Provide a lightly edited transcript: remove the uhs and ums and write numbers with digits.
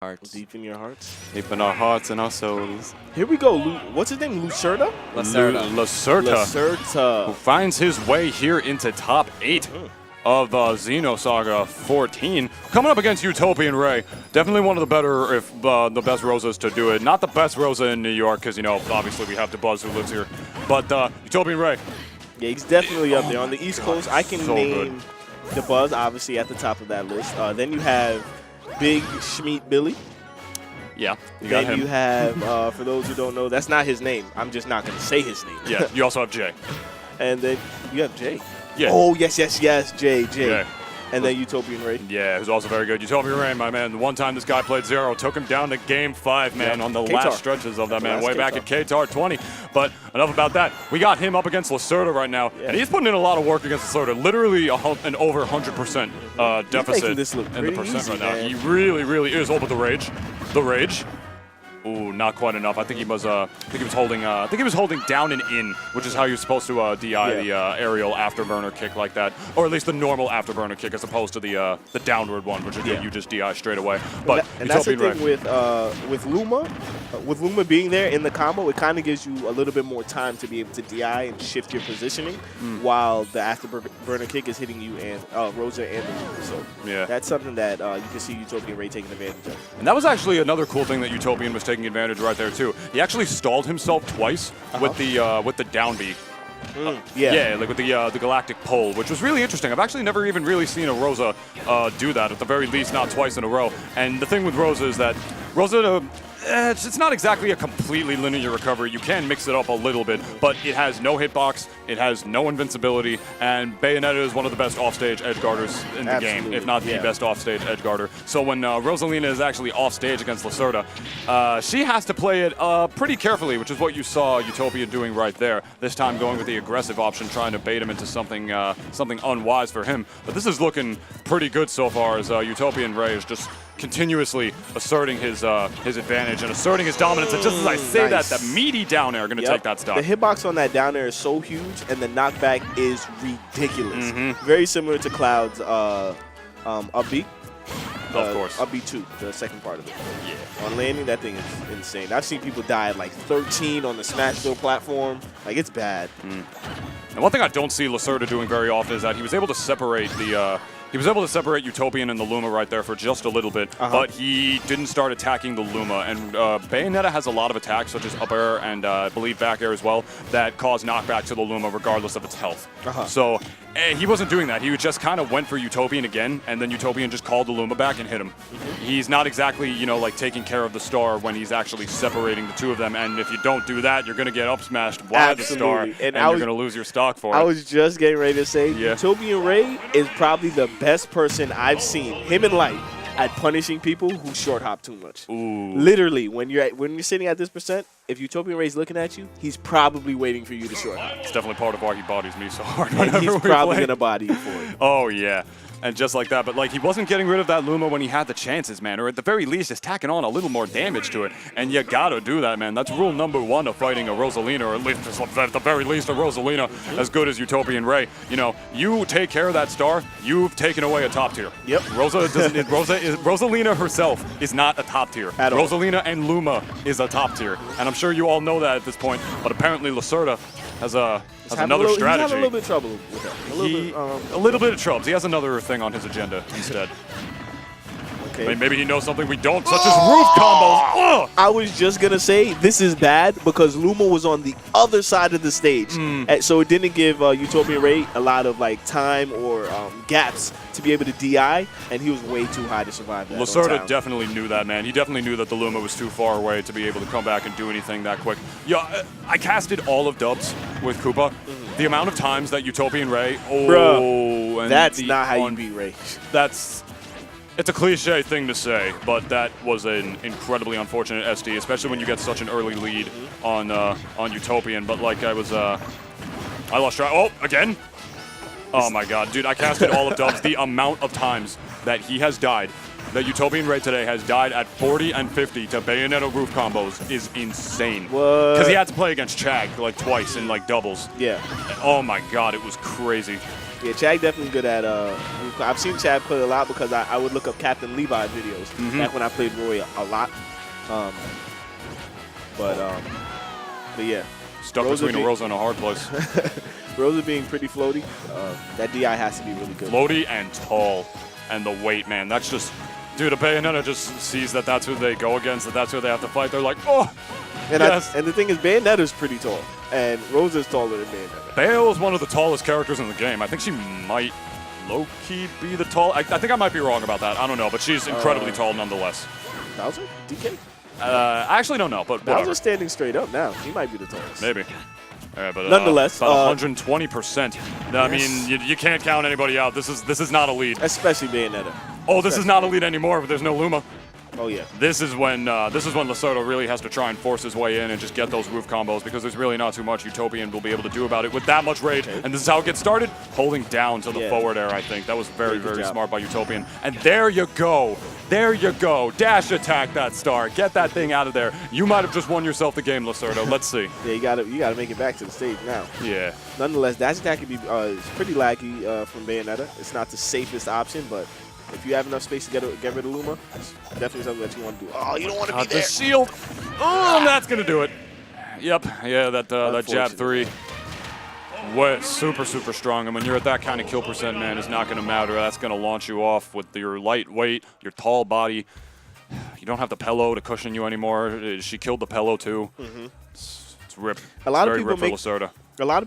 Hearts. Deep in your hearts. Deep in our hearts and our souls. Here we go. What's his name? Lacerta? Lacerta. Lacerta. Lacerta. Who finds his way here into top 8 of XenoSaga 14. Coming up against Utopian Ray. Definitely one of the better, if the best Rosas to do it. Not the best Rosa in New York, because, you know, obviously we have the Buzz who lives here. But Utopian Ray. Yeah, he's definitely up there. On the East Coast, I can so name the Buzz, obviously, at the top of that list. Then you have Big Schmeat Billy. Yeah, you got Then him. you have, for those who don't know, that's not his name. I'm just not going to say his name. Yeah, you also have Jay. And then you have Jay. Yeah. Oh, yes, Jay. Yeah. And then Utopian Ray. Yeah, who's also very good. Utopian Ray, my man. The one time this guy played Zero, took him down to Game 5, man, on the last stretches of that, man, way back at KTAR 20. But enough about that. We got him up against Lacerta right now, and he's putting in a lot of work against Lacerta. Literally an over 100% deficit this look in the percent easy, right now. man. He really, really is. Oh, but the rage. The rage. Ooh, not quite enough. I think he was holding down and in, which is how you're supposed to DI the aerial afterburner kick like that, or at least the normal afterburner kick as opposed to the downward one, which is you just DI straight away. But and that's the thing with Luma. With Luma being there in the combo, it kind of gives you a little bit more time to be able to DI and shift your positioning while the afterburner kick is hitting you and Rosa and the Luma. So that's something that you can see Utopian Ray taking advantage of. And that was actually another cool thing that Utopian was taking advantage right there too. He actually stalled himself twice with the down B. Yeah, like with the galactic pole, which was really interesting. I've actually never even really seen a Rosa do that, at the very least not twice in a row. And the thing with Rosa is that Rosa, it's not exactly a completely linear recovery. You can mix it up a little bit, but it has no hitbox, it has no invincibility, and Bayonetta is one of the best offstage edge guarders in the game, if not the best offstage edge guarder. So when Rosalina is actually offstage against Lacerta, she has to play it pretty carefully, which is what you saw Utopia doing right there. This time going with the aggressive option, trying to bait him into something unwise for him. But this is looking pretty good so far, as Utopian Ray is just continuously asserting his advantage and asserting his dominance. And just as I say that, the meaty down air going to take that stock. The hitbox on that down air is so huge, and the knockback is ridiculous. Very similar to Cloud's up B. Of course. Up B2, the second part of it. Yeah. On landing, that thing is insane. I've seen people die at like 13 on the Smashville platform. Like, it's bad. And one thing I don't see Lacerta doing very often is that he was able to separate Utopian and the Luma right there for just a little bit, but he didn't start attacking the Luma. And Bayonetta has a lot of attacks, such as up air and I believe back air as well, that cause knockback to the Luma regardless of its health. So he wasn't doing that. He just kind of went for Utopian again, and then Utopian just called the Luma back and hit him. He's not exactly, you know, like taking care of the star when he's actually separating the two of them. And if you don't do that, you're going to get up smashed by the star, and you're going to lose your stock for it. I was just getting ready to say, Utopian Ray is probably the best person I've seen, him and Light, at punishing people who short hop too much. Literally, when you're sitting at this percent, if Utopian Ray's looking at you, he's probably waiting for you to short hop. It's definitely part of why he bodies me so hard. And he's probably going to body you for it. Oh, yeah. And just like that, but like he wasn't getting rid of that Luma when he had the chances, man, or at the very least just tacking on a little more damage to it. And you gotta do that, man. That's rule number 1 of fighting a Rosalina, or at least at the very least a Rosalina as good as Utopian Ray. You know, you take care of that star, you've taken away a top tier. Yep. Rosalina herself is not a top tier. At all. Rosalina and Luma is a top tier. And I'm sure you all know that at this point, but apparently Lacerta has another strategy. He's having a little bit of trouble with that. A little bit of troubles. He has another thing on his agenda instead. Okay. Maybe he knows something we don't, such as roof combos. I was just going to say, this is bad because Luma was on the other side of the stage. So it didn't give Utopian Ray a lot of like time or gaps to be able to DI, and he was way too high to survive that. Lacerta definitely knew that, man. He definitely knew that the Luma was too far away to be able to come back and do anything that quick. Yeah, I casted all of dubs with Koopa. The amount of times that Utopian Ray, Bruh, that's not how you beat Ray. It's a cliche thing to say, but that was an incredibly unfortunate SD, especially when you get such an early lead on Utopian. But like I lost track. Oh, again? Oh my God, dude! I casted all of dubs. The amount of times that he has died, that Utopian Ray today has died at 40 and 50 to Bayonetta roof combos is insane. What? Because he had to play against Chag like twice in like doubles. Yeah. Oh my God, it was crazy. Yeah, Chad definitely good at. I've seen Chad play a lot because I would look up Captain Levi videos back when I played Roy a lot. But yeah. Stuck between a Rosa and a hard place. Rosa being pretty floaty. That DI has to be really good. Floaty and tall, and the weight, man. That's just, dude. A Bayonetta just sees that that's who they go against, that that's who they have to fight. They're like, oh. And, yes. And the thing is, Bayonetta's pretty tall, and Rosa's taller than Bayonetta. Bayo is one of the tallest characters in the game. I think she might low-key be the tall. I think I might be wrong about that. I don't know, but she's incredibly tall nonetheless. Bowser? DK? I actually don't know, but whatever. Bowser's standing straight up now. He might be the tallest. Maybe. But nonetheless, about 120%. I mean, you can't count anybody out. This is not elite. Especially Bayonetta. Oh, this is not elite anymore, but there's no Luma. Oh yeah. This is when Lacerta really has to try and force his way in and just get those roof combos because there's really not too much Utopian will be able to do about it with that much rage. Okay. And this is how it gets started, holding down to the forward air. I think that was very smart by Utopian. And there you go. There you go. Dash attack that star. Get that thing out of there. You might have just won yourself the game, Lacerta. Let's see. Yeah, you gotta make it back to the stage now. Yeah. Nonetheless, dash attack can be it's pretty laggy from Bayonetta. It's not the safest option, but if you have enough space to get rid of Luma, it's definitely something that you want to do. Oh, you don't want to be there. The shield. Oh, that's gonna do it. Yep. Yeah, that jab 3. Super strong. And when you're at that kind of kill percent, man, it's not going to matter. That's going to launch you off with your lightweight, your tall body. You don't have the pillow to cushion you anymore. She killed the pillow too. It's rip. A lot of people rip for Lacerta. A lot of people